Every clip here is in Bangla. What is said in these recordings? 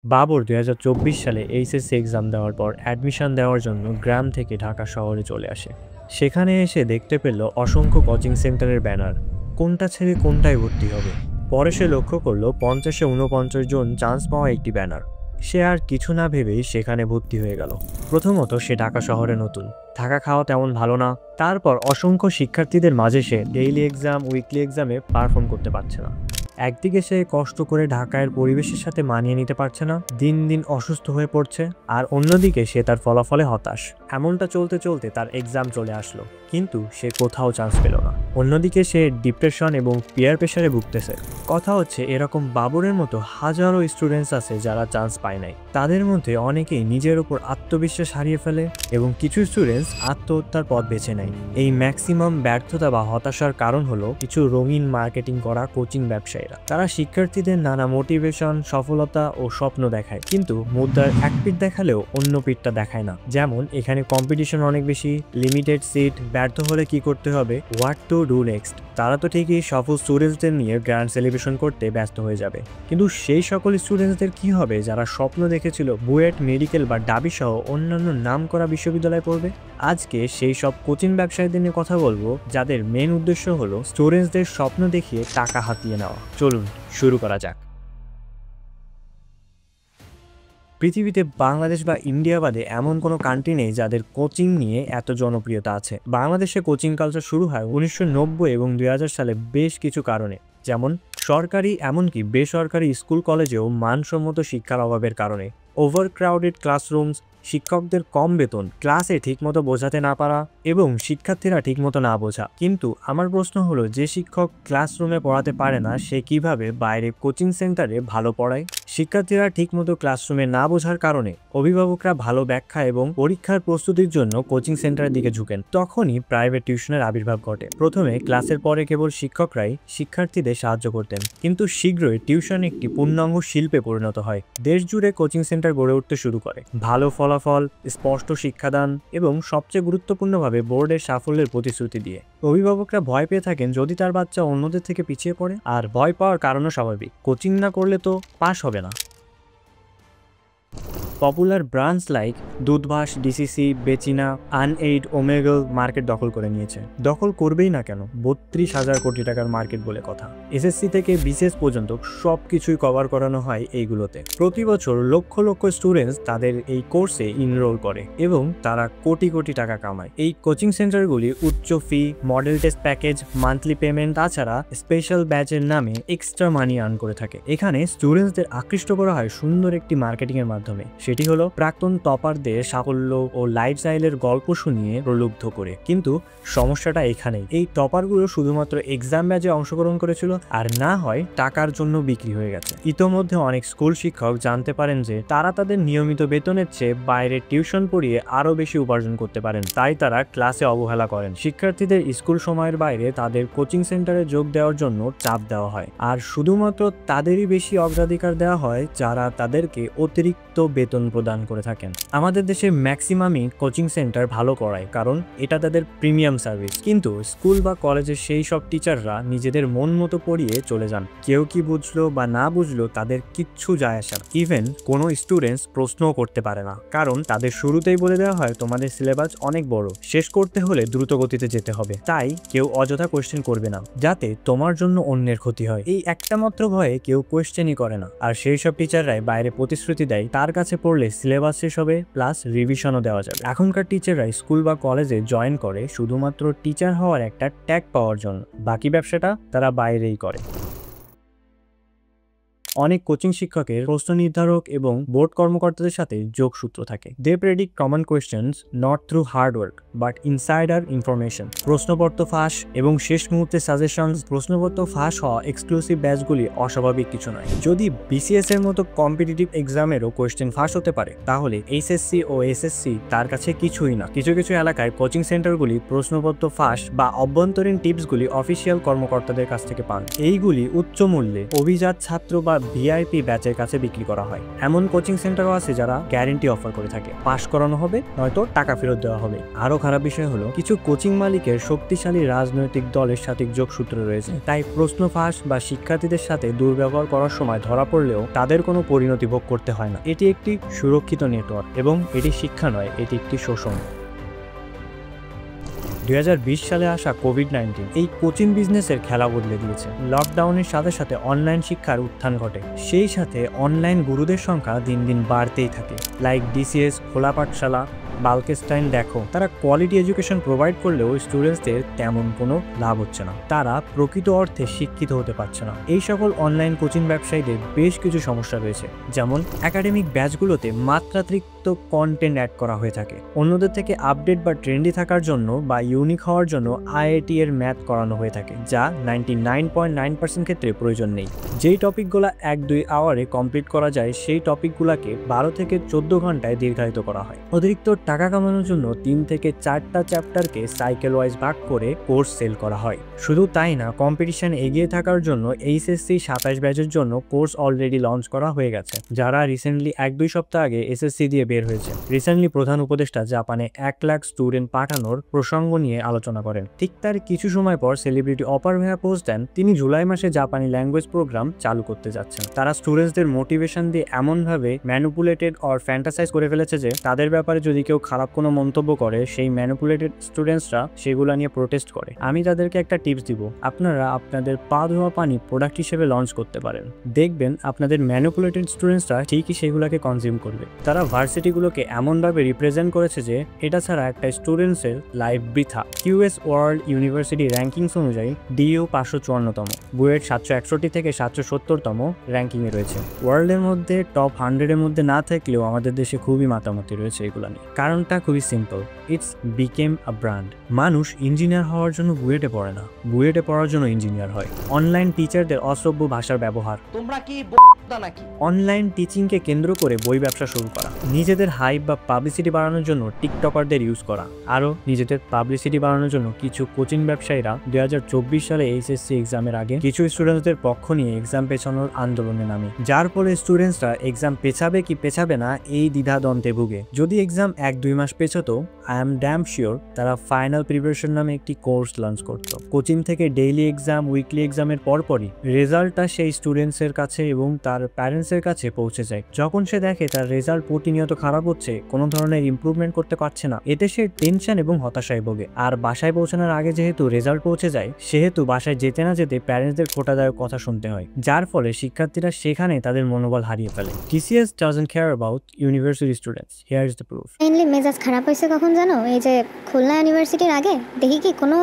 বাবর ২০২৪ সালে এইচএসসি এক্সাম দেওয়ার পর অ্যাডমিশন দেওয়ার জন্য গ্রাম থেকে ঢাকা শহরে চলে আসে। সেখানে এসে দেখতে পেল অসংখ্য কোচিং সেন্টারের ব্যানার। কোনটা ছেড়ে কোনটায় ভর্তি হবে? পরে সে লক্ষ্য করলো 50-এ 49 জন চান্স পাওয়া একটি ব্যানার। সে আর কিছু না ভেবেই সেখানে ভর্তি হয়ে গেল। প্রথমত সে ঢাকা শহরে নতুন, থাকা খাওয়া তেমন ভালো না। তারপর অসংখ্য শিক্ষার্থীদের মাঝে সে ডেইলি এক্সাম উইকলি এক্সামে পারফর্ম করতে পারছে না। একদিকে সে কষ্ট করে ঢাকার পরিবেশের সাথে মানিয়ে নিতে পারছে না, দিন দিন অসুস্থ হয়ে পড়ছে, আর অন্যদিকে সে তার ফলাফলে হতাশ। এমনটা চলতে চলতে তার এক্সাম চলে আসলো, কিন্তু সে কোথাও চান্স পেল না। অন্যদিকে সে ডিপ্রেশন এবং পিয়ার প্রেশারে ভুগতেছে। কথা হচ্ছে এরকম বাবরের মতো হাজারো স্টুডেন্টস আছে যারা চান্স পায় নাই। তাদের মধ্যে অনেকেই নিজের উপর আত্মবিশ্বাস হারিয়ে ফেলে এবং কিছু স্টুডেন্টস আত্মহত্যার পথ বেছে নেয়। এই ম্যাক্সিমাম ব্যর্থতা বা হতাশার কারণ হলো কিছু রঙিন মার্কেটিং করা কোচিং ব্যবসায়ীরা। তারা শিক্ষার্থীদের নানা মোটিভেশন, সফলতা ও স্বপ্ন দেখায়, কিন্তু মুদ্রার এক পিঠ দেখালেও অন্য পিঠটা দেখায় না। যেমন এখানে কম্পিটিশন অনেক বেশি, লিমিটেড সিট, ব্যর্থ হলে কি করতে হবে, হোয়াট টু ডু নেক্সট। তারা তো ঠিকই সফল স্টুডেন্টসদের নিয়ে গ্র্যান্ড সেলিব্রেশন করতে ব্যস্ত হয়ে যাবে, কিন্তু সেই সকল স্টুডেন্টসদের কি হবে যারা স্বপ্ন দেখেছিল বুয়েট, মেডিকেল বা ডাবি সহ অন্যান্য নামকরা বিশ্ববিদ্যালয়ে পড়বে? আজকে সেই সব কোচিং ব্যবসায়ীদের নিয়ে কথা বলবো যাদের মেন উদ্দেশ্য হলো স্টুডেন্টসদের স্বপ্ন দেখিয়ে টাকা হাতিয়ে নেওয়া। চলুন শুরু করা যাক। পৃথিবীতে বাংলাদেশ বা ইন্ডিয়া বাদে এমন কোনো কান্ট্রি নেই যাদের কোচিং নিয়ে এত জনপ্রিয়তা আছে। বাংলাদেশে কোচিং কালচার শুরু হয় 1990 এবং 2000 সালে বেশ কিছু কারণে, যেমন সরকারি এমনকি বেসরকারি স্কুল কলেজেও মানসম্মত শিক্ষার অভাবের কারণে, ওভারক্রাউডেড ক্লাসরুমস, শিক্ষকদের কম বেতন, ক্লাসে ঠিকমতো বোঝাতে না পারা এবং শিক্ষার্থীরা ঠিকমতো না বোঝা। কিন্তু আমার প্রশ্ন হলো, যে শিক্ষক ক্লাসরুমে পড়াতে পারে না সে কিভাবে বাইরে কোচিং সেন্টারে ভালো পড়ায়? শিক্ষার্থীরা ঠিকমতো ক্লাসরুমে না বোঝার কারণে অভিভাবকরা ভালো ব্যাখ্যা এবং পরীক্ষার প্রস্তুতির জন্য কোচিং সেন্টারের দিকে ঝুঁকেন। তখনই প্রাইভেট টিউশনের আবির্ভাব ঘটে। প্রথমে ক্লাসের পরে কেবল শিক্ষকরাই শিক্ষার্থীদের সাহায্য করতেন, কিন্তু শীঘ্রই টিউশন একটি পূর্ণাঙ্গ শিল্পে পরিণত হয়। দেশ জুড়ে কোচিং সেন্টার গড়ে উঠতে শুরু করে, ভালো ফলাফল, স্পষ্ট শিক্ষাদান এবং সবচেয়ে গুরুত্বপূর্ণভাবে বোর্ডের সাফল্যের প্রতিশ্রুতি দিয়ে। অভিভাবকরা ভয় পেয়ে থাকেন যদি তার বাচ্চা অন্যদের থেকে পিছিয়ে পড়ে, আর ভয় পাওয়ার কারণও স্বাভাবিক, কোচিং না করলে তো পাস হবে না। পপুলার ব্রান্ডস লাইক দুধভাস, ডিসিসি, বেচিনা, আনএইড, ওমেগল মার্কেট দখল করে নিয়েছে। দখল করবেই না কেন, 32,000 কোটি টাকার মার্কেট বলে কথা। এসএসসি থেকে বিসিএস পর্যন্ত সব কিছুই কভার করানো হয় এইগুলোতে। প্রতি বছর লক্ষ লক্ষ স্টুডেন্টস তাদের এই কোর্সে ইনরোল করে এবং তারা কোটি কোটি টাকা কামায়। এই কোচিং সেন্টারগুলি উচ্চ fee, model test package, monthly payment, তাছাড়া স্পেশাল ব্যাচের নামে এক্সট্রা মানি আর্ন করে থাকে। এখানে স্টুডেন্টসদের আকৃষ্ট করা হয় সুন্দর একটি মার্কেটিং এর মাধ্যমে। সেটি হলো প্রাক্তন টপারদের সাফল্য ও লাইফস্টাইলের গল্প শুনিয়ে প্রলুব্ধ করে। কিন্তু সমস্যাটা এখানেই, এই টপারগুলো শুধুমাত্র এক্সাম ব্যাচে অংশগ্রহণ করেছিল আর না হয় টাকার জন্য বিক্রি হয়ে গেছে। ইতোমধ্যে অনেক স্কুল শিক্ষক জানতে পারেন যে তারা তাদের নিয়মিত বেতনের চেয়ে বাইরে টিউশন পড়িয়ে আরো বেশি উপার্জন করতে পারেন, তাই তারা ক্লাসে অবহেলা করেন। শিক্ষার্থীদের স্কুল সময়ের বাইরে তাদের কোচিং সেন্টারে যোগ দেওয়ার জন্য চাপ দেওয়া হয়, আর শুধুমাত্র তাদেরই বেশি অগ্রাধিকার দেওয়া হয় যারা তাদেরকে অতিরিক্ত বেতন প্রদান করে থাকেন। আমাদের দেশে ম্যাক্সিমামই কোচিং সেন্টার ভালো করায়, কারণ এটা তাদের প্রিমিয়াম সার্ভিস। কিন্তু স্কুল বা কলেজের সেই সব টিচাররা নিজেদের মন মতো পড়িয়ে চলে যান। কেউ কি বুঝলো বা না বুঝলো তাদের কিচ্ছু যায় আসে না। ইভেন কোনো স্টুডেন্টস প্রশ্নও করতে পারে না, কারণ তাদের শুরুতেই বলে দেওয়া হয় তোমাদের সিলেবাস অনেক বড়, শেষ করতে হলে দ্রুত গতিতে যেতে হবে। তাই কেউ অযথা কোয়েশ্চেন করবে না, যাতে তোমার জন্য অন্যের ক্ষতি হয়। এই একটা মাত্র ভয়ে কেউ কোয়েশ্চেনই করে না। আর সেই সব টিচাররাই বাইরে প্রতিশ্রুতি দেয় তার কাছে পড়লে সিলেবাস শেষ হবে, প্লাস রিভিশনও দেওয়া যাবে। এখনকার টিচাররা স্কুল বা কলেজে জয়েন করে শুধুমাত্র টিচার হওয়ার একটা ট্যাগ পাওয়ার জন্য, বাকি ব্যবসাটা তারা বাইরেই করে। অনেক কোচিং শিক্ষকের প্রশ্ন নির্ধারক এবং বোর্ড কর্মকর্তাদের সাথে যোগসূত্র থাকে। They predict common questions not through hard work but insider information. প্রশ্নপত্র ফাঁস এবং শেষ মুহূর্তে সাজেশন। প্রশ্নপত্র ফাঁস হওয়া এক্সক্লুসিভ ব্যাচগুলি অস্বাভাবিক কিছু নয়। যদি বিসিএস এর মতো কম্পিটিটিভ এক্সামেরও কোয়েশ্চেন ফাঁস হতে পারে, তাহলে এইচএসসি ও এসএসসি তার কাছে কিছুই না। কিছু কিছু এলাকায় কোচিং সেন্টারগুলি প্রশ্নপত্র ফাঁস বা অভ্যন্তরীণ টিপসগুলি অফিসিয়াল কর্মকর্তাদের কাছ থেকে পান। এইগুলি উচ্চ মূল্যে অভিজাত ছাত্র বা ভিআইপি ব্যাচের কাছে বিক্রি করা হয়। এমন কোচিং সেন্টারও আছে যারা গ্যারেন্টি অফার করে থাকে, পাস করানো হবে নয়তো টাকা ফেরত দেওয়া হবে। আরো খারাপ বিষয় হলো কিছু কোচিং মালিকের শক্তিশালী রাজনৈতিক দলের সাথে যোগসূত্র রয়েছে, তাই প্রশ্ন ফাঁস বা শিক্ষার্থীদের সাথে দুর্ব্যবহার করার সময় ধরা পড়লেও তাদের কোনো পরিণতি ভোগ করতে হয় না। এটি একটি সুরক্ষিত নেটওয়ার্ক এবং এটি শিক্ষা নয়, এটি একটি শোষণ। 2020 সালে আসা কোভিড-19 এই কোচিং বিজনেসের খেলা বদলে দিয়েছে। লকডাউনের সাথে সাথে অনলাইন শিক্ষার উত্থান ঘটে, সেই সাথে অনলাইন গুরুদের সংখ্যা দিন দিন বাড়তেই থাকে। লাইক ডিসিএস, খোলা পাঠশালা, বালকেস্টাইন দেখো, তারা কোয়ালিটি এডুকেশন প্রোভাইড করলেও স্টুডেন্টসদের তেমন কোনো লাভ হচ্ছে না, তারা প্রকৃত অর্থে শিক্ষিত হতে পারছে না। এই সকল অনলাইন কোচিং ব্যবসায়ীদের বেশ কিছু সমস্যা রয়েছে, যেমন একাডেমিক ব্যাচগুলোতে মাত্রাতিরিক্ত কন্টেন্ট অ্যাড করা হয়ে থাকে, অন্যদের থেকে আপডেট বা ট্রেন্ডি থাকার জন্য বা ইউনিক হওয়ার জন্য আইআইটি এর ম্যাথ করানো হয়ে থাকে, যা 99.9% ক্ষেত্রে প্রয়োজন নেই। যেই টপিকগুলো 1-2 আওয়ারে কমপ্লিট করা যায় সেই টপিকগুলোকে 12 থেকে 14 ঘন্টায় দীর্ঘায়িত করা হয়। অতিরিক্ত টাকা কামানোর জন্য 3 থেকে 4টা চ্যাপ্টারকে সাইকেল ওয়াইজ ভাগ করে কোর্স সেল করা হয়। শুধু তাই না, কম্পিটিশন এগিয়ে থাকার জন্য এইচএসসি 27 ব্যাচের জন্য কোর্স অলরেডি লঞ্চ করা হয়ে গেছে, যারা রিসেন্টলি 1-2 সপ্তাহ আগে এসএসসি দিয়ে বের হয়েছে। রিসেন্টলি প্রধান উপদেষ্টা জাপানে 1 লাখ স্টুডেন্ট পাঠানোর প্রসঙ্গ নিয়ে আলোচনা করেন। ঠিক তার কিছু সময় পর সেলিব্রিটি অপার ভাইয়া পোস্ট দেন তিনি জুলাই মাসে জাপানি ল্যাঙ্গুয়েজ প্রোগ্রাম চালু করতে যাচ্ছেন। তারা স্টুডেন্টসদের মোটিভেশন দিয়ে এমনভাবে ম্যানিপুলেটেড অর ফ্যান্টাসাইজ করে ফেলেছে যে তাদের ব্যাপারে যদি কেউ খারাপ কোনো মন্তব্য করে সেই ম্যানিপুলেটেড স্টুডেন্টসরা সেগুলো নিয়ে প্রোটেস্ট করে। আমি তাদেরকে একটা টিপস দিব, আপনারা আপনাদের পা ধোয়া পানি প্রোডাক্ট হিসেবে লঞ্চ করতে পারেন, দেখবেন আপনাদের ম্যানিপুলেটেড স্টুডেন্টসরা ঠিকই সেগুলোকে কনজিউম করবে। তারা ভার্সিটিগুলোকে এমনভাবে রিপ্রেজেন্ট করেছে যে এটা ছাড়া একটা স্টুডেন্টসের লাইফ বৃথা। কিউএস ওয়ার্ল্ড ইউনিভার্সিটি র্যাঙ্কিংস অনুযায়ী ডিইউ 554তম, বুয়েট 761 থেকে 770তম র্যাঙ্কিংয়ে রয়েছে। ওয়ার্ল্ডের মধ্যে টপ 100 এর মধ্যে না থাকলেও আমাদের দেশে খুবই মাতামাতি রয়েছে এগুলো নিয়ে। কারণটা খুবই simple, it's became a brand. মানুষ ইঞ্জিনিয়ার হওয়ার জন্য বুয়েটে পড়ে না, বুয়েটে পড়ার জন্য ইঞ্জিনিয়ার হয়। অনলাইন টিচারদের অসভ্য ভাষার ব্যবহার, তোমরা কি নাকি অনলাইন টিচিংকে কেন্দ্র করে বই ব্যবসা শুরু করা, নিজেদের হাইপ বা পাবলিসিটি বাড়ানোর জন্য টিকটকারদের ইউজ করা, আরও নিজেদের পাবলিসিটি বাড়ানোর জন্য কিছু কোচিং ব্যবসায়ীরা 2024 সালে এইচএসসি এক্সামের আগে কিছু স্টুডেন্টসদের পক্ষ নিয়ে এক্সাম পেছানোর আন্দোলনে নামে, যার ফলে স্টুডেন্টসরা এক্সাম পেছাবে কি পেছাবে না এই দ্বিধাদ্বন্দ্বে ভুগে। যদি এক্সাম 1-2 মাস পেছাতো, আই এম ড্যাম শিওর তারা ফাইনাল প্রিপারেশন নামে একটি কোর্স লঞ্চ করত। কোচিং থেকে ডেইলি এক্সাম, উইকলি এক্সামের পরপরই রেজাল্টটা সেই স্টুডেন্টসের কাছে এবং তার প্যারেন্টসের কাছে পৌঁছে যায়। যখন সে দেখে তার রেজাল্ট প্রতিনিয়ত খারাপ হচ্ছে, কোনো ধরনের ইমপ্রুভমেন্ট করতে পারছে না, এতে সে টেনশন এবং হতাশায় ভোগে। আর বাসায় পৌঁছানোর আগে যেহেতু রেজাল্ট পৌঁছে যায়, সেহেতু বাসায় যেতে না যেতে প্যারেন্টসদের খোঁটাদায়ক কথা শুনতে হয়, যার ফলে শিক্ষার্থীরা সেখানে তাদের মনোবল হারিয়ে ফেলে। TCS doesn't care about university students. Here is the proof. Mainly মেজাজ খারাপ হয়েছে কখন জানো, এই যে খুলনা ইউনিভার্সিটির আগে দেখি কি কোনো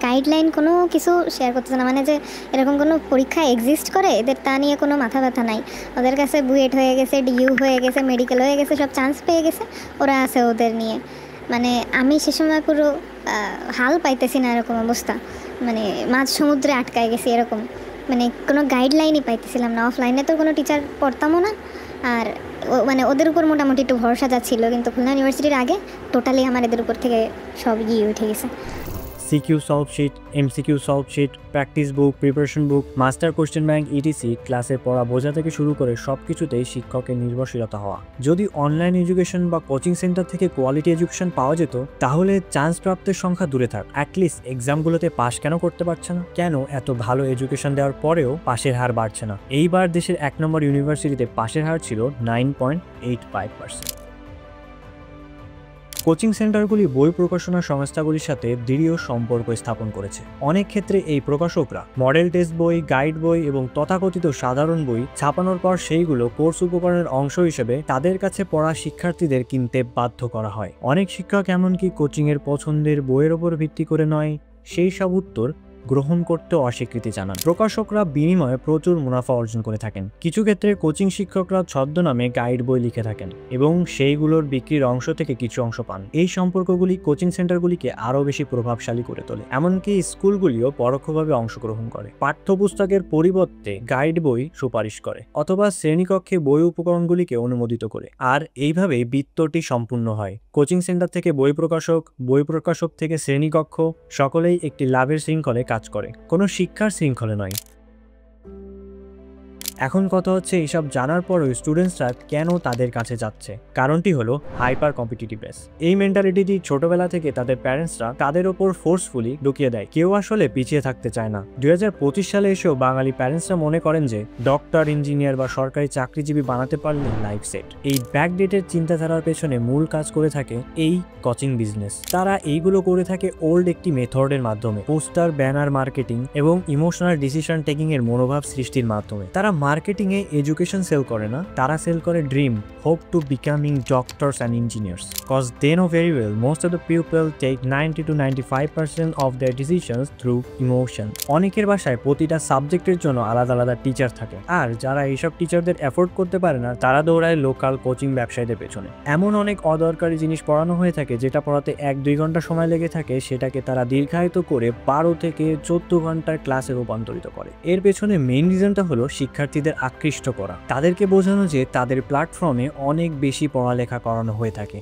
গাইডলাইন কোনো কিছু শেয়ার করতেছে না, যে এরকম কোনো পরীক্ষা এক্সিস্ট করে এদের তা নিয়ে কোনো মাথা ব্যথা নাই। ওদের কাছে বুয়েট হয়ে গেছে, ডিইউ হয়ে গেছে, মেডিকেল হয়ে গেছে, সব চান্স পেয়ে গেছে, ওরা আছে ওদের নিয়ে। আমি সে সময় পুরো হাল পাইতেছি না, এরকম অবস্থা, মাঝ সমুদ্রে আটকায় গেছি এরকম, কোনো গাইডলাইনই পাইতেছিলাম না। অফলাইনে তো কোনো টিচার পড়তামও না, আর ওদের উপর মোটামুটি একটু ভরসা যাচ্ছিল, কিন্তু খুলনা ইউনিভার্সিটির আগে টোটালি আমার এদের উপর থেকে সব উঠে গেছে। CQ solve sheet, MCQ solve sheet, practice book, preparation book, master question bank etc, ক্লাসের পড়া বোঝা থেকে শুরু করে সব কিছুতেই শিক্ষকের নির্ভরশীলতা হওয়া। যদি অনলাইন এডুকেশন বা কোচিং সেন্টার থেকে কোয়ালিটি এডুকেশন পাওয়া যেত, তাহলে চান্স প্রাপ্তের সংখ্যা দূরে থাক, অ্যাটলিস্ট এক্সামগুলোতে পাস কেন করতে পারছে না? কেন এত ভালো এডুকেশন দেওয়ার পরেও পাশের হার বাড়ছে না? এইবার দেশের 1 নম্বর ইউনিভার্সিটিতে পাশের হার ছিল 9.85%। কোচিং সেন্টারগুলি বই প্রকাশনা সংস্থাগুলির সাথে দৃঢ় সম্পর্ক স্থাপন করেছে। অনেক ক্ষেত্রে এই প্রকাশকরা মডেল টেস্ট বই, গাইড বই এবং তথাকথিত সাধারণ বই ছাপানোর পর সেইগুলো কোর্স উপকরণের অংশ হিসেবে তাদের কাছে পড়া শিক্ষার্থীদের কিনতে বাধ্য করা হয়। অনেক শিক্ষক এমনকি কোচিংয়ের পছন্দের বইয়ের ওপর ভিত্তি করে নয়, সেই সব উত্তর গ্রহণ করতে অস্বীকৃতি জানান। প্রকাশকরা বিনিময়ে প্রচুর মুনাফা অর্জন করে থাকেন। কিছু ক্ষেত্রে কোচিং শিক্ষকরা ছদ্মনামে গাইড বই লিখে থাকেন এবং সেইগুলোর বিক্রির অংশ থেকে কিছু অংশ পান। এই সম্পর্কগুলি কোচিং সেন্টারগুলিকে আরও বেশি প্রভাবশালী করে তোলে। এমনকি স্কুলগুলিও পরোক্ষভাবে অংশগ্রহণ করে, পাঠ্যপুস্তকের পরিবর্তে গাইড বই সুপারিশ করে অথবা শ্রেণীকক্ষে বই উপকরণগুলিকে অনুমোদিত করে। আর এইভাবেই বৃত্তটি সম্পূর্ণ হয়। কোচিং সেন্টার থেকে বই প্রকাশক থেকে শ্রেণীকক্ষ, সকলেই একটি লাভের শৃঙ্খলে কাজ করে, কোনো শিক্ষার শৃঙ্খলে নয়। এখন কথা হচ্ছে এইসব জানার পরও স্টুডেন্টসরা কেন তাদের কাছে যাচ্ছে। কারণটি হলো হাইপার কম্পিটিটিভনেস। এই মেন্টালিটি ছোটবেলা থেকে তাদের প্যারেন্টসরা তাদের ওপর ফোর্সফুলি ঢুকিয়ে দেয়। কেউ আসলে পিছিয়ে থাকতে চায় না। 2025 সালে এসেও বাঙালি প্যারেন্টসরা মনে করেন যে ডক্টর, ইঞ্জিনিয়ার বা সরকারি চাকরিজীবী বানাতে পারলে লাইফ সেট। এই ব্যাকডেটেড চিন্তাধারার পেছনে মূল কাজ করে থাকে এই কোচিং বিজনেস। তারা এইগুলো করে থাকে ওল্ড একটি মেথডের মাধ্যমে, পোস্টার, ব্যানার মার্কেটিং এবং ইমোশনাল ডিসিশন টেকিং এর মনোভাব সৃষ্টির মাধ্যমে। তারা মার্কেটিং এ এডুকেশন সেল করে না, তারা সেল করে dream, hope to becoming doctors and engineers. Cause they know very well most of the people take 90 to 95% of their decisions through emotion. অনেকের বাসায় প্রতিটা সাবজেক্টের জন্য আলাদা আলাদা টিচার থাকে, আর যারা এইসব টিচারদের অ্যাফোর্ড করতে পারে না তারা দৌড়ায় লোকাল কোচিং ব্যবসায়ীদের পেছনে। এমন অনেক অদরকারি জিনিস পড়ানো হয়ে থাকে যেটা পড়াতে 1-2 ঘন্টা সময় লেগে থাকে, সেটাকে তারা দীর্ঘায়িত করে 12 থেকে 14 ঘন্টার ক্লাসে রূপান্তরিত করে। এর পেছনে মেইন রিজনটা হলো শিক্ষার্থীদের আকৃষ্ট করা, তাদেরকে বোঝানো যে তাদের প্ল্যাটফর্মে অনেক বেশি পড়ালেখা করানো হয়ে থাকে।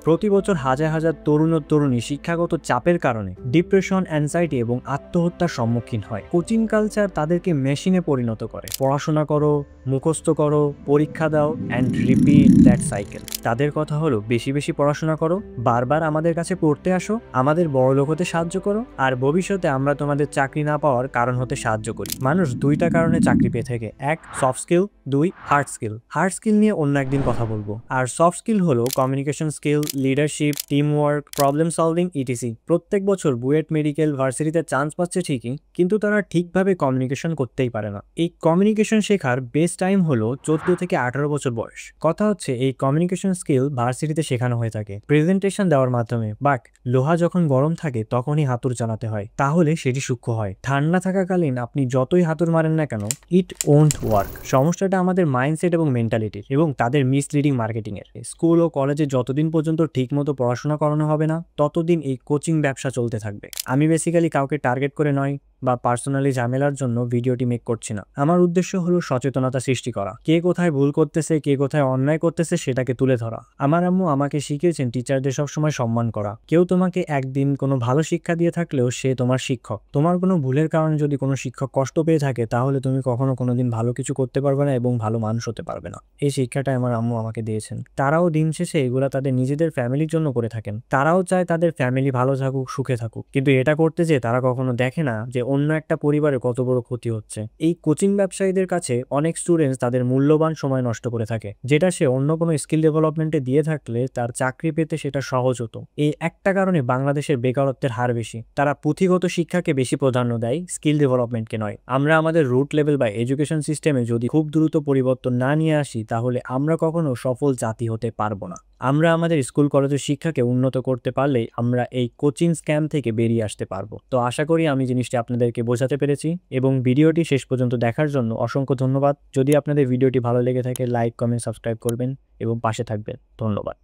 প্রতি বছর হাজার হাজার তরুণ ও তরুণী শিক্ষাগত চাপের কারণে ডিপ্রেশন, অ্যাংজাইটি এবং আত্মহত্যার সম্মুখীন হয়। কোচিং কালচার তাদেরকে মেশিনে পরিণত করে। পড়াশোনা করো, মুখস্থ করো, পরীক্ষা দাও অ্যান্ড রিপিট দ্যাট সাইকেল। তাদের কথা হলো বেশি বেশি পড়াশোনা করো, বারবার আমাদের কাছে পড়তে আসো, আমাদের বড়লোক হতে সাহায্য করো, আর ভবিষ্যতে আমরা তোমাদের চাকরি না পাওয়ার কারণ হতে সাহায্য করি। মানুষ 2টা কারণে চাকরি পেয়ে থাকে, 1 soft skill, 2 hard skill. Hard skill নিয়ে অন্য একদিন কথা বলবো। আর সফট স্কিল হলো communication skill, leadership, team work, problem solving etc. প্রত্যেক বছর বুয়েট মেডিকেল ভার্সিটিতে চান্স পাচ্ছে ঠিকই, কিন্তু তারা ঠিকভাবে কমিউনিকেশন করতেই পারে না। এই কমিউনিকেশন শেখার বেস্ট টাইম হলো 14 থেকে 18 বছর বয়স। কথা হচ্ছে এই কমিউনিকেশন স্কিল ভার্সিটিতে শেখানো হয়ে থাকে প্রেজেন্টেশন দেওয়ার মাধ্যমে, বাট লোহা যখন গরম থাকে তখনই হাতুড় চালাতে হয়, তাহলে সেটি সূক্ষ্ম হয়। ঠান্ডা থাকাকালীন আপনি যতই হাতুড় মারেন না কেন, ইট ওন্ট ওয়ার্ক। সমস্যাটা আমাদের মাইন্ডসেট এবং মেন্টালিটির এবং তাদের মিসলিডিং মার্কেটিং এর। স্কুল ও কলেজে যতদিন পর্যন্ত ঠিকমতো পড়াশোনা করানো হবে না, ততদিন এই কোচিং ব্যবসা চলতে থাকবে। আমি বেসিক্যালি কাউকে টার্গেট করে নয় বা পার্সোনালি ঝামেলার জন্য ভিডিওটি মেক করছি না। আমার উদ্দেশ্য হলো সচেতনতা সৃষ্টি করা, কে কোথায় ভুল করতেছে, কে কোথায় অন্যায় করতেছে সেটাকে তুলে ধরা। আমার আম্মু আমাকে শিখিয়েছেন টিচারদের সবসময় সম্মান করা। কেউ তোমাকে একদিন কোনো ভালো শিক্ষা দিয়ে থাকলেও সে তোমার শিক্ষক। তোমার কোনো ভুলের কারণে যদি কোনো শিক্ষক কষ্ট পেয়ে থাকে, তাহলে তুমি কখনো কোনোদিন ভালো কিছু করতে পারবে না এবং ভালো মানুষ হতে পারবে না। এই শিক্ষাটা আমার আম্মু আমাকে দিয়েছেন। তারাও দিন শেষে এগুলা তাদের নিজেদের ফ্যামিলির জন্য করে থাকেন। তারাও চায় তাদের ফ্যামিলি ভালো থাকুক, সুখে থাকুক, কিন্তু এটা করতে যেয়ে তারা কখনো দেখে না যে অন্য একটা পরিবারে কত বড় ক্ষতি হচ্ছে। এই কোচিং ব্যবসায়ীদের কাছে অনেক স্টুডেন্টস তাদের মূল্যবান সময় নষ্ট করে থাকে, যেটা সে অন্য কোনো স্কিল ডেভেলপমেন্টে দিয়ে থাকলে তার চাকরি পেতে সেটা সহজ হতো। এই একটা কারণে বাংলাদেশের বেকারত্বের হার বেশি। তারা পুঁথিগত শিক্ষাকে বেশি প্রাধান্য দেয়, স্কিল ডেভেলপমেন্টকে নয়। আমরা আমাদের রুট লেভেল বা এডুকেশন সিস্টেমে যদি খুব দ্রুত পরিবর্তন না নিয়ে আসি, তাহলে আমরা কখনো সফল জাতি হতে পারবো না। আমরা আমাদের স্কুল কলেজের শিক্ষাকে উন্নত করতে পারলেই আমরা এই কোচিং স্ক্যাম থেকে বেরিয়ে আসতে পারবো। তো আশা করি আমি জিনিসটি আপনাদেরকে বোঝাতে পেরেছি, এবং ভিডিওটি শেষ পর্যন্ত দেখার জন্য অসংখ্য ধন্যবাদ। যদি আপনাদের ভিডিওটি ভালো লেগে থাকে, লাইক, কমেন্ট, সাবস্ক্রাইব করবেন এবং পাশে থাকবেন। ধন্যবাদ।